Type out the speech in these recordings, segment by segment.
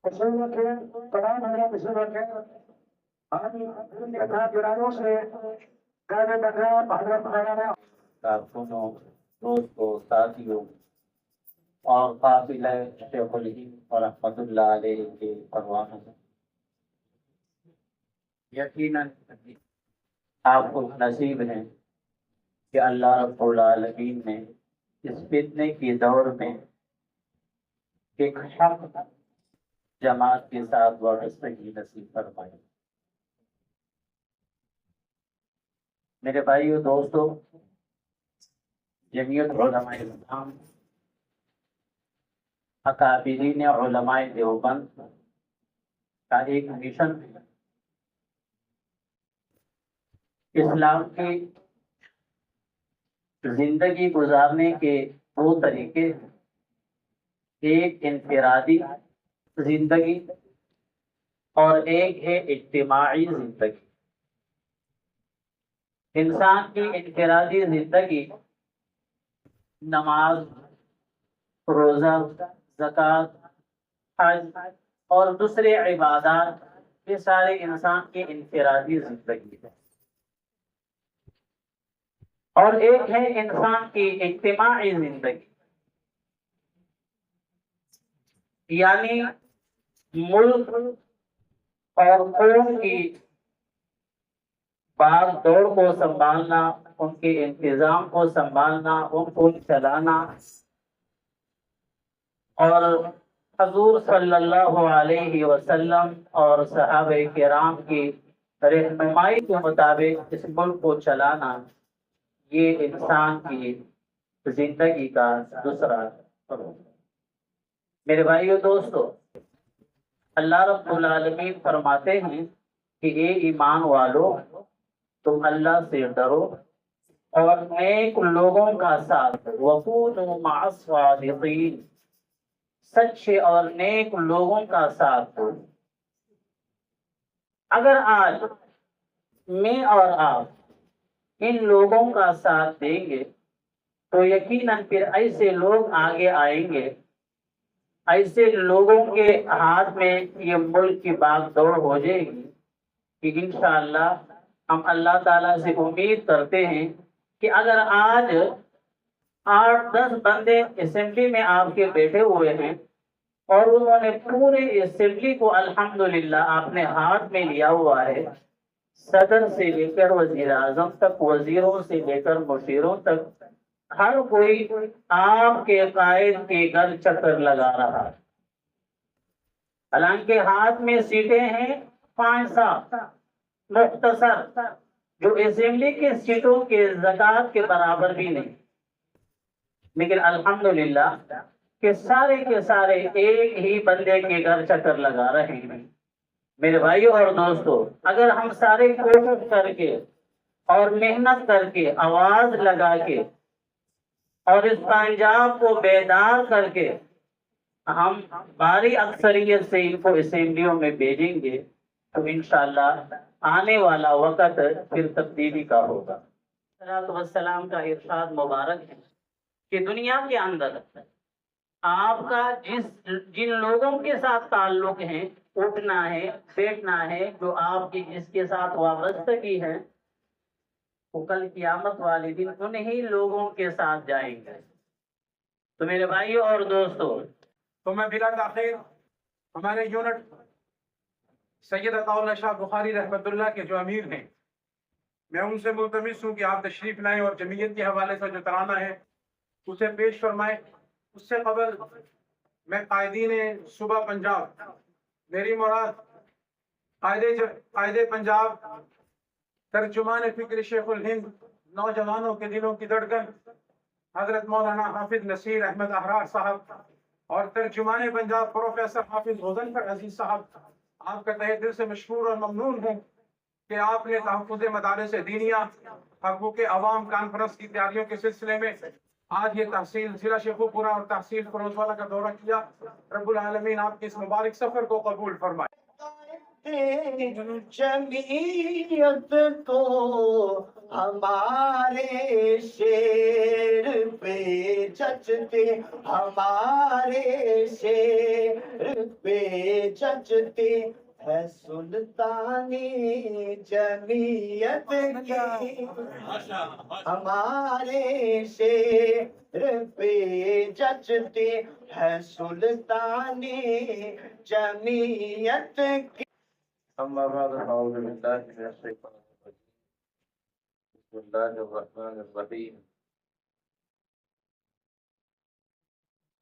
اصول کے تمام حضرات اصول کے ہم تھا گرانوں سے کہنے لگا حضرت مولانا کارکنوں دوستوں ساتھیوں اور قافلہ شیخ الہند رحمۃ اللہ علیہ کے پروانوں یقیناً آپ کو نصیب ہے کہ اللہ رب العالمین نے اس فتنے کے دور میں ایک حق جماعت کے ساتھ وابستگی نصیب فرمائی۔ میرے بھائیو دوستو، جمعیت علماء اسلام اکابرین علماء دیوبند کا ایک مشن ہے اسلام کی زندگی گزارنے کے دو طریقے ہیں، ایک انفرادی زندگی اور ایک ہے اجتماعی زندگی۔ انسان کی انفرادی زندگی نماز، روزہ، زکوٰۃ، حج اور دوسرے عبادات، یہ سارے انسان کی انفرادی زندگی ہے، اور ایک ہے انسان کی اجتماعی زندگی، یعنی ملک اور قوم کی باغ دوڑ کو سنبھالنا، ان کے انتظام کو سنبھالنا، ان کو چلانا، اور حضور صلی اللہ علیہ وسلم اور صحابہ کرام کی رہنمائی کے مطابق اس ملک کو چلانا، یہ انسان کی زندگی کا دوسرا پہلو ہے۔ میرے بھائیو دوستو، اللہ رب العالمین فرماتے ہیں کہ اے ایمان والو، تم اللہ سے ڈرو اور نیک لوگوں کا ساتھ، وَكُونُوا مَعَ الصَّادِقِينَ، سچے اور نیک لوگوں کا ساتھ دو۔ اگر آج میں اور آپ ان لوگوں کا ساتھ دیں گے تو یقیناً پھر ایسے لوگ آگے آئیں گے، ایسے لوگوں کے ہاتھ میں یہ ملک کی باغ دوڑ ہو جائے گی کہ انشاءاللہ ہم اللہ تعالیٰ سے امید کرتے ہیں کہ اگر آج 8-10 بندے اسمبلی میں آپ کے بیٹھے ہوئے ہیں اور انہوں نے پورے اسمبلی کو الحمدللہ آپ نے ہاتھ میں لیا ہوا ہے، صدر سے لے کر وزیر اعظم تک، وزیروں سے لے کر مشیروں تک، ہر کوئی آپ کے قائد کے گھر چکر لگا رہا ہے، حالانکہ ہاتھ میں سیٹیں ہیں 5-7 مختصر، جو اسمبلی کے سیٹوں کے زکوٰۃ کے برابر بھی نہیں، لیکن الحمدللہ کہ سارے کے سارے ایک ہی بندے کے گھر چکر لگا رہے ہیں۔ میرے بھائیو اور دوستو، اگر ہم سارے کوشش کر کے اور محنت کر کے، آواز لگا کے اور اس پنجاب کو بیدار کر کے ہم بھاری اکثریت سے ان کو اسمبلیوں میں بھیجیں گے تو انشاءاللہ آنے والا وقت پھر تبدیلی کا ہوگا۔ صلوات والسلام کا ارشاد مبارک ہے کہ دنیا کے اندر آپ کا جن لوگوں کے ساتھ تعلق ہے، اٹھنا ہے، بیٹھنا ہے، جو آپ کی جس کے ساتھ وابستگی ہے، وہ کل قیامت والے دن انہی لوگوں کے ساتھ جائیں گے۔ تو میرے بھائیو اور دوستو، تو میں بلا تاخیر ہمارے یونٹ سید عطا اللہ شاہ بخاری رحمۃ اللہ کے جو امیر ہیں، میں ان سے ملتمس ہوں کہ آپ تشریف لائیں اور جمعیت کے حوالے سے جو ترانہ ہے اسے پیش فرمائیں۔ اس سے قبل میں قائدین صوبہ پنجاب، میری مراد قائد پنجاب، ترجمان فکر شیخ الہند، نوجوانوں کے دلوں کی دھڑکن حضرت مولانا حافظ نصیر احمد احرار صاحب اور ترجمان پنجاب پروفیسر حافظ غضنفر عزیز صاحب، آپ کا تہہ دل سے مشکور اور ممنون ہوں کہ آپ نے تحفظ مدارس دینیہ حقوق عوام کانفرنس کی تیاریوں کے سلسلے میں آج یہ تحصیل ضلع شیخو پورہ اور تحصیل فروز والا کا دورہ کیا۔ رب العالمین آپ کے اس مبارک سفر کو قبول فرمائے۔ جمعیت تو ہمارے شیر پہ جچتے، ہمارے شیر پہ جچتے ہے سلطانی جمعیت کی، ہمارے شیر پہ جچتے ہے سلطانی جمعیت کی۔ أما بعد أعوذ بالله من الشيطان الرجيم بسم الله الرحمن الرحيم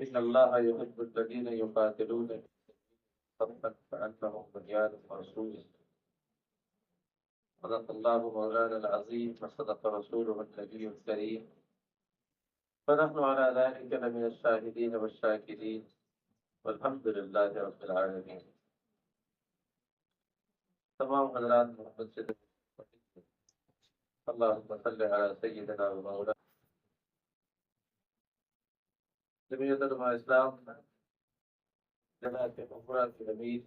إن الله يحب الذين يقاتلون صفا كأنهم بنيان مرصوص صدق الله مولانا العظيم وصدق رسوله النبي الكريم ونحن على ذلك لمن الشاهدين والشاكرين والحمد لله رب العالمين. تمام حضرات محمد سے اللہم صلی علی سیدنا و مولانا جمعیت علماء اسلام جناب عمرہ کے امیر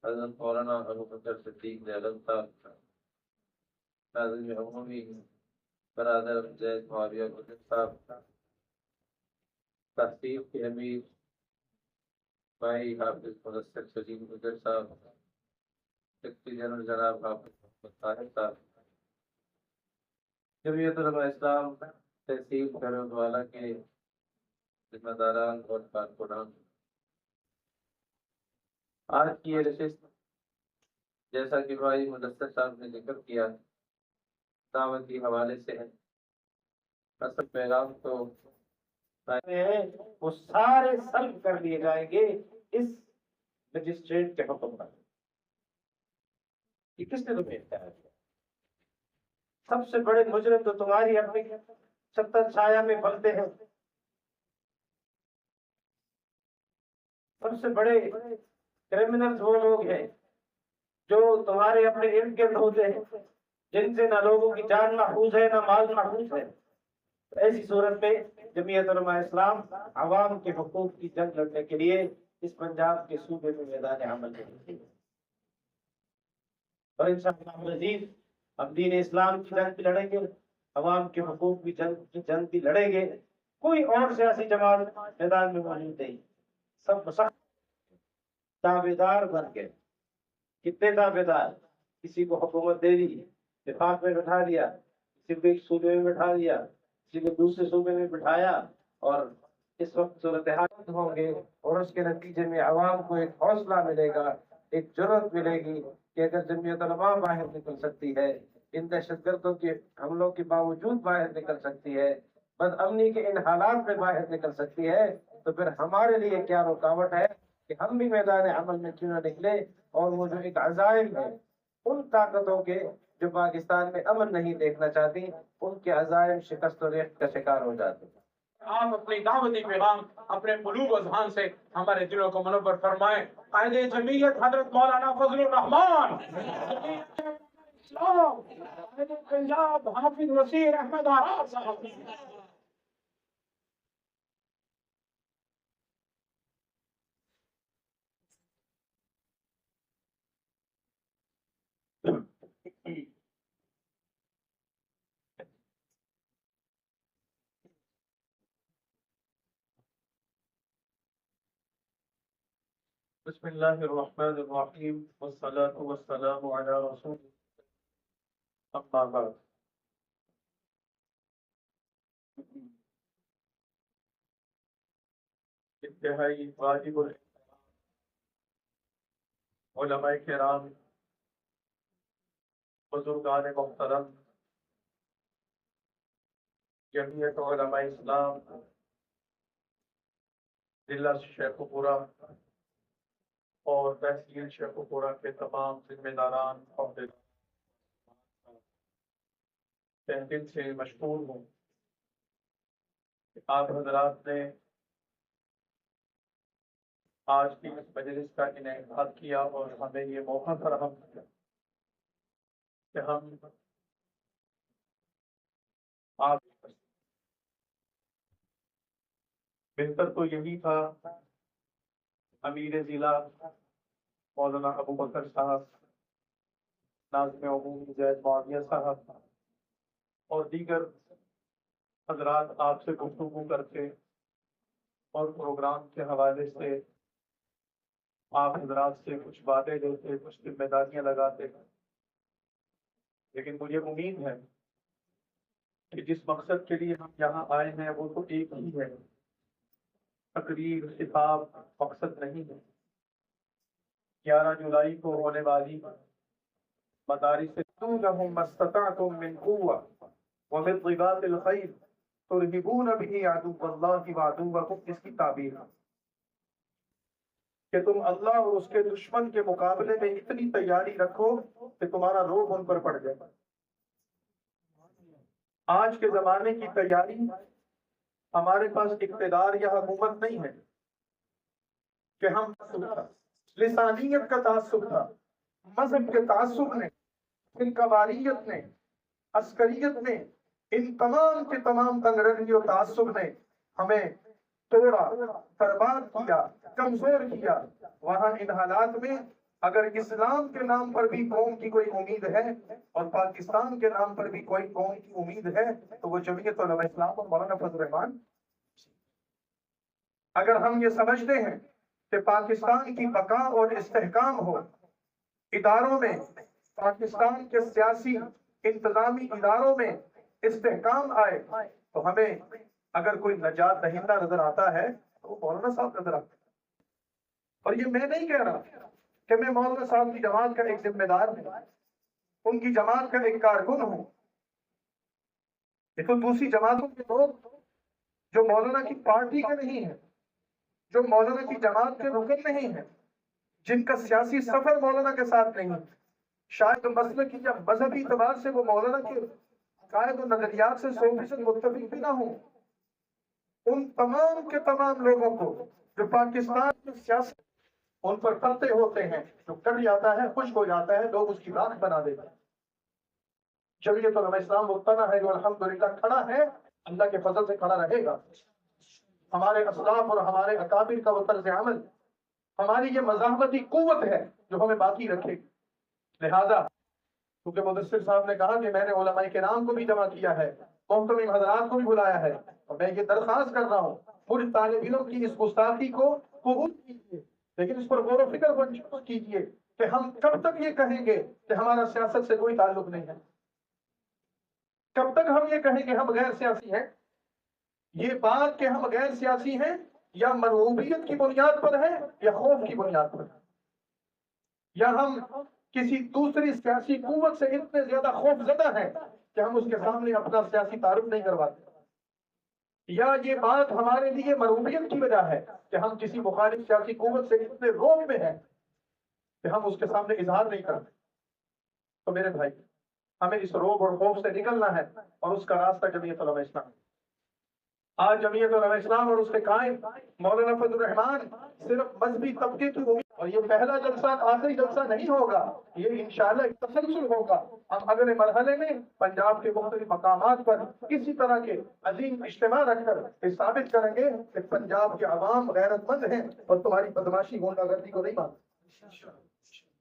حضرت مولانا ابو بکر صدیق علیہ صاحب، ناظم عمومی برادر زید معاویہ گجر صاحب، تحصیل کے امیر بھائی حافظ مدثر سلیم گجر صاحب، سیکرٹری جنرل جناب حافظ محمد طاہر صاحب، جمعیت علماء اسلام تحصیل کرودوالا کے ذمہ داران اور کارکنان، آج کی یہ نشست جیسا کہ بھائی مدثر صاحب نے ذکر کیا دعوت کے حوالے سے ہے. اصل پیغام تو وہ سارے سلب کر لیے جائیں گے اس مجسٹریٹ کے حکم پر. یہ کس نے تمہیں اختیار کیا؟ سب سے بڑے مجرم تو تمہاری اپنی چھتر چھایا میں پلتے ہیں. سب سے بڑے کرمنلز وہ لوگ ہیں جو تمہارے اپنے ارد گرد ہوتے ہیں، جن سے نہ لوگوں کی جان محفوظ ہے نہ مال محفوظ ہے. ایسی صورت میں جمعیت علماء اسلام عوام کے حقوق کی جنگ لڑنے کے لیے اس پنجاب کے صوبے میں میدان عمل میں ہے. اور انشاءاللہ العزیز ہم دین اسلام کی جنگ بھی لڑیں گے، عوام کے حقوق کی جنگ بھی لڑیں گے. کوئی اور سیاسی جماعت میدان میں موجود نہیں، سب سخت تابعدار بن گئے. کتنے تابعدار؟ کسی کو حکومت دے دی، وفاق میں بٹھا دیا، کسی کو ایک صوبے میں بٹھا دیا، کسی کو دوسرے صوبے میں بٹھایا، اور اس وقت صورتحال ہوں گے اور اس کے نتیجے میں عوام کو ایک حوصلہ ملے گا، ایک جرأت ملے گی کہ اگر جمعیت علماء باہر نکل سکتی ہے، ان دہشت گردوں کے حملوں کے باوجود باہر نکل سکتی ہے، بد امنی کے ان حالات میں باہر نکل سکتی ہے، تو پھر ہمارے لیے کیا رکاوٹ ہے کہ ہم بھی میدان عمل میں کیوں نہ نکلے اور وہ جو ایک عزائم ہے ان طاقتوں کے جو پاکستان میں امن نہیں دیکھنا چاہتی، ان کے عزائم شکست و ریخت کا شکار ہو جاتے ہیں. آپ اپنی دعوتی پیغام اپنے قلوب و اذہان سے ہمارے دلوں کو منور فرمائیں. قائد جمعیت حضرت مولانا فضل الرحمان، اسلام قائد پنجاب حافظ وسیع احمد آرا صاحب. بسم اللہ الرحمن الرحیم والصلاة والسلام علی رسول اما بعد. انتہائی واجب علماء کرام، بزرگان محترم، جمعیت علماء اسلام ضلع شیخوپورہ اور تحصیل شیخوپورہ کے تمام ذمہ داران اور تہ دل سے مشکور ہوں کہ آپ حضرات نے آج کی اس مجلس کا انعقاد کیا اور ہمیں یہ موقع فراہم کیا کہ ہم آپ بہتر تو یہی تھا امیر ضلع مولانا ابو بکر صاحب، ناظم عمومی زید معاویہ صاحب اور دیگر حضرات آپ سے گفتگو کرتے اور پروگرام کے حوالے سے آپ حضرات سے کچھ باتیں لیتے، کچھ ذمہ داریاں لگاتے، لیکن مجھے امید ہے کہ جس مقصد کے لیے ہم یہاں آئے ہیں وہ تو ایک ہی ہے، تقریر خطاب مقصد نہیں ہے۔ 11 جولائی کو ہونے والی مدارس لهم ما استطعتم من قوة ومن رباط الخيل ترهبون به عدو اللہ وعدوکم، اس کی تعبیر ہے کہ تم اللہ اور اس کے دشمن کے مقابلے میں اتنی تیاری رکھو کہ تمہارا روب ان پر پڑ جائے۔ آج کے زمانے کی تیاری، ہمارے پاس اقتدار یا حکومت نہیں ہے کہ ہم لسانیت کا تعصب تھا، مذہب کے تعصب نے، فرقہ واریت نے، عسکریت نے، ان تمام کے تمام تنگ رنگی اور تعصب نے ہمیں توڑا، برباد کیا، کمزور کیا۔ وہاں ان حالات میں اگر اسلام کے نام پر بھی قوم کی کوئی امید ہے اور پاکستان کے نام پر بھی کوئی قوم کی امید ہے تو وہ جمعیت علماء اسلام اور مولانا فضل الرحمان۔ اگر ہم یہ سمجھتے ہیں کہ پاکستان کی بقا اور استحکام ہو، اداروں میں، پاکستان کے سیاسی انتظامی اداروں میں استحکام آئے، تو ہمیں اگر کوئی نجات دہندہ نظر آتا ہے تو وہ مولانا صاحب نظر آتا ہے۔ اور یہ میں نہیں کہہ رہا کہ میں مولانا صاحب کی جماعت کا ایک ذمہ دار ہوں، ان کی جماعت کا ایک کارکن ہوں۔ یہ تو دوسری جماعتوں کے لوگ جو مولانا کی پارٹی کے نہیں ہیں، جو مولانا کی جماعت کے رکن نہیں ہیں، جن کا سیاسی سفر مولانا کے ساتھ نہیں ہے، شاید مسلکی یا مذہبی اعتبار سے وہ مولانا کے عقائد و نظریات سے 100% متفق بھی نہ ہوں، ان تمام کے تمام لوگوں کو جو پاکستان کی سیاست ان پر پلتے ہوتے ہیں، جو کٹ جاتا ہے، خشک ہو جاتا ہے، لوگ اس کی راکھ بنا دیتے ہیں۔ جمعیت علماء اسلام مقتنع ہے جو الحمدللہ کھڑا ہے، اللہ کے فضل سے کھڑا رہے گا۔ ہمارے اسلاف اور ہمارے اکابر کا وہ طرز عمل، ہماری یہ مزاحمتی قوت ہے جو ہمیں باقی رکھے گی۔ لہذا کیونکہ مدثر صاحب نے کہا کہ میں نے علماء کرام کو بھی جمع کیا ہے، محترم حضرات کو بھی بلایا ہے، اور میں یہ درخواست کر رہا ہوں مجھ طالب علم کی اس گستاخی کو قبول کیجیے، لیکن اس پر غور و فکر کیجیے کہ ہم کب تک یہ کہیں گے کہ ہمارا سیاست سے کوئی تعلق نہیں ہے؟ کب تک ہم یہ کہیں کہ ہم غیر سیاسی ہیں؟ یہ بات کہ ہم غیر سیاسی ہیں یا مرغوبیت کی بنیاد پر ہے یا خوف کی بنیاد پر ہے، یا ہم کسی دوسری سیاسی قوت سے اتنے زیادہ خوف زدہ ہیں کہ ہم اس کے سامنے اپنا سیاسی تعارف نہیں کرواتے، یا یہ بات ہمارے لیے مرغوبیت کی وجہ ہے کہ ہم کسی مخالف سیاسی قوت سے اتنے روب میں ہیں کہ ہم اس کے سامنے اظہار نہیں کرتے۔ تو میرے بھائی، ہمیں اس روب اور خوف سے نکلنا ہے، اور اس کا راستہ جمعیت علماء اسلام۔ آج جمعیت علماء اسلام اور اس کے قائم مولانا فضل الرحمان صرف مذہبی طبقے کی ہوگی، اور یہ پہلا جلسہ آخری جلسہ نہیں ہوگا، یہ انشاءاللہ ایک تسلسل ہوگا۔ ہم اگلے مرحلے میں پنجاب کے مختلف مقامات پر کسی طرح کے عظیم اجتماع رکھ کر یہ ثابت کریں گے کہ پنجاب کے عوام غیرت مند ہیں اور تمہاری بدماشی غنڈہ گردی کو نہیں مانتے۔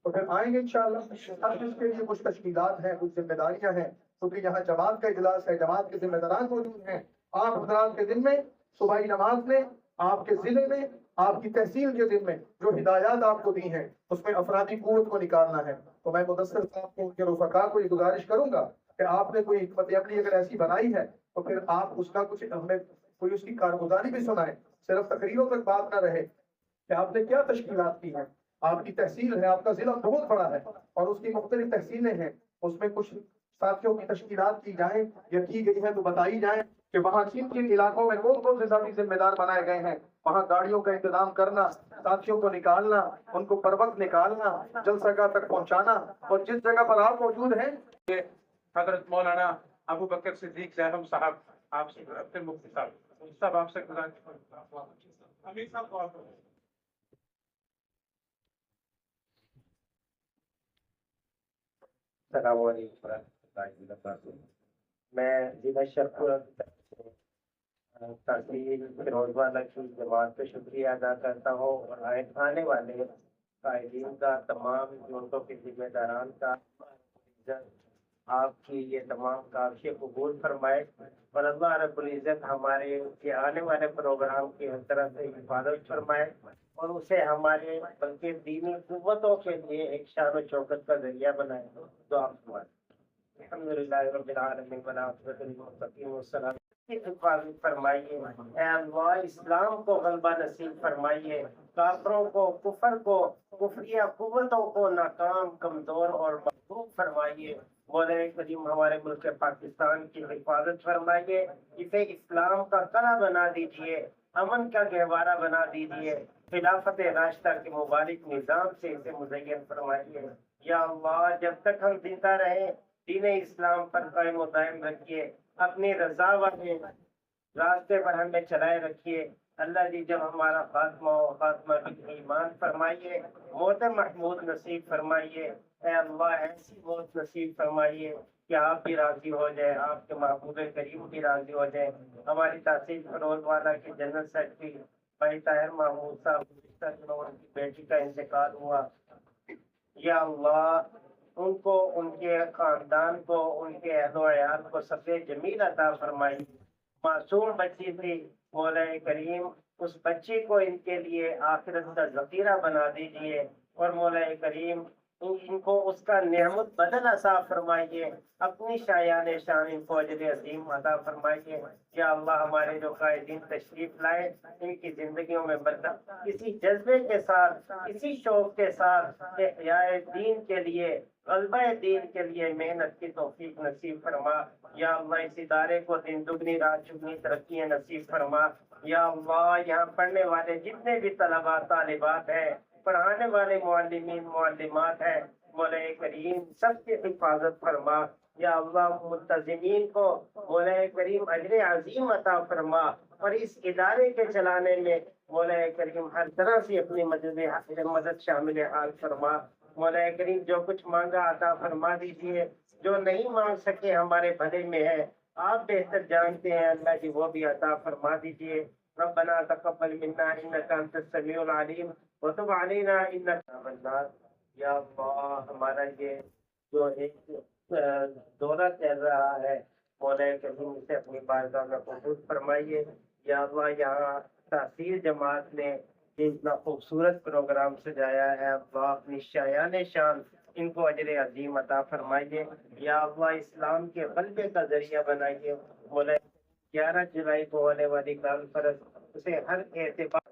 تو پھر آئیں گے انشاءاللہ۔ اب اس کے لیے کچھ تشکیلات ہیں، کچھ ذمہ داریاں ہیں، کیونکہ یہاں جماعت کا اجلاس ہے، جماعت کے ذمہ داران موجود ہیں۔ آپ حضرات کے دن میں صبح نماز میں، آپ کے ضلع میں، آپ کی تحصیل کے دن میں جو ہدایات آپ کو دی ہیں اس میں افرادی قوت کو نکالنا ہے۔ تو میں مدثر صاحب کو، ان کے رفقا کو یہ گزارش کروں گا کہ آپ نے کوئی حکمت عملی اگر ایسی بنائی ہے تو پھر آپ اس کا کچھ ہمیں کوئی اس کی کارگزاری بھی سنائیں، صرف تقریروں تک بات نہ رہے کہ آپ نے کیا تشکیلات کی ہیں۔ آپ کی تحصیل ہے، آپ کا ضلع بہت بڑا ہے اور اس کی مختلف تحصیلیں ہیں، اس میں کچھ ساتھیوں کی تشکیلات کی جائیں یا کی گئی ہیں تو بتائی جائیں کہ وہاں کن کن علاقوں میں کون کون سے ساتھی ذمہ دار بنائے گئے ہیں، وہاں گاڑیوں کا انتظام کرنا، ساتھیوں کو نکالنا، ان کو پر وقت نکالنا، جلسہ گاہ تک پہنچانا، اور جس جگہ پر آپ موجود ہیں حضرت مولانا ابو بکر صدیق زیرم صاحب، آپ سے پھر مفتی صاحب آپ سے گزارش امیر صاحب کو السلام علیکم ورحمۃ اللہ وبرکاتہ۔ میں ضلع شرپور تحصیل فیروز والا کی جماعت کا شکریہ ادا کرتا ہوں، اور آنے والے قائدین کا، تمام یونٹوں کے ذمہ داران کا آپ کی یہ تمام کاوشیں قبول فرمائے، اور اللہ رب العزت ہمارے کے آنے والے پروگرام کی ہر طرح سے حفاظت فرمائے، اور اسے ہمارے بلکہ دینی قوتوں کے لیے ایک شان و شوکت کا ذریعہ بنائے۔ دعا فرمائے۔ الحمدللہ رب العالمین والعاقبۃ للمتقین والسلام۔ حفاظت فرمائیے اے اللہ، اسلام کو غلبہ نصیب فرمائیے، کافروں کو، کفر کو، کفریہ قوتوں کو ناکام، کمزور اور مغلوب فرمائیے۔ مولا کریم ہمارے ملک پاکستان کی حفاظت فرمائیے، اسے اسلام کا قلعہ بنا دیجیے، امن کا گہوارہ بنا دیجیے، خلافت راشدہ کے مبارک نظام سے اسے مزین فرمائیے۔ یا اللہ، جب تک ہم زندہ رہیں دین اسلام پر قائم و دائم رکھیے، اپنی رضا والے راستے پر ہمیں چلائے رکھیے۔ اللہ جی، جب ہمارا خاتمہ ہو، خاتمہ ایمان فرمائیے، موت محمود نصیب فرمائیے۔ اے اللہ، ایسی موت نصیب فرمائیے کہ آپ بھی راضی ہو جائے، آپ کے محبوب کریم بھی راضی ہو جائے۔ ہماری تحصیل فروز والا کی جنرل سیکرٹری بھائی طاہر محمود صاحب گزشتہ دنوں ان کی بیٹی کا انتقال ہوا، یا اللہ ان کو، ان کے خاندان کو، ان کے اہل و عیال کو صبر جمیل عطا فرمائی۔ معصوم بچی تھی، مولا کریم اس بچی کو ان کے لیے آخرت کا ذخیرہ بنا دیجیے، اور مولا کریم ان کو اس کا نعمت بدل عطا فرمائیے، اپنی شایان شان ان کو اجر عظیم عطا فرمائیے۔ یا اللہ، ہمارے جو قائدین تشریف لائے ان کی زندگیوں میں برکت، اسی جذبے کے ساتھ، اسی شوق کے ساتھ احیاء دین کے لیے، غلبہ دین کے لیے محنت کی توفیق نصیب فرما۔ یا اللہ، اس ادارے کو دن دگنی رات چگنی ترقی نصیب فرما۔ یا اللہ، یہاں پڑھنے والے جتنے بھی طلباء طالبات ہیں، پڑھانے والے معلمین معلمات ہیں، مولا کریم سب کی حفاظت فرما۔ یا اللہ، ملتزمین کو مولا کریم اجر عظیم عطا فرما، اور اس ادارے کے چلانے میں مولا کریم ہر طرح سے اپنی مدد شامل حال فرما۔ مولا کریم جو کچھ مانگا عطا فرما دیجیے، جو نہیں مانگ سکے ہمارے بھلے میں ہے، آپ بہتر جانتے ہیں، اللہ جی وہ بھی عطا فرما دیجیے۔ ربنا تقبل منا انك انت السميع العليم وتب علينا انك انت التواب الرحيم۔ یا اللہ، ہمارا یہ جو ایک دورہ چل رہا ہے، مولا کریم سے اپنی بارگاہ میں قبول فرمائیے۔ یا اللہ، یہاں تحصیل جماعت نے اتنا خوبصورت پروگرام سجایا ہے، اللہ اپنی شایان شان ان کو اجر عظیم عطا فرمائیے۔ یا اللہ، اسلام کے غلبے کا ذریعہ بنائیے۔ مولا 11 جولائی کو ہونے والی کانفرنس اسے ہر اعتبار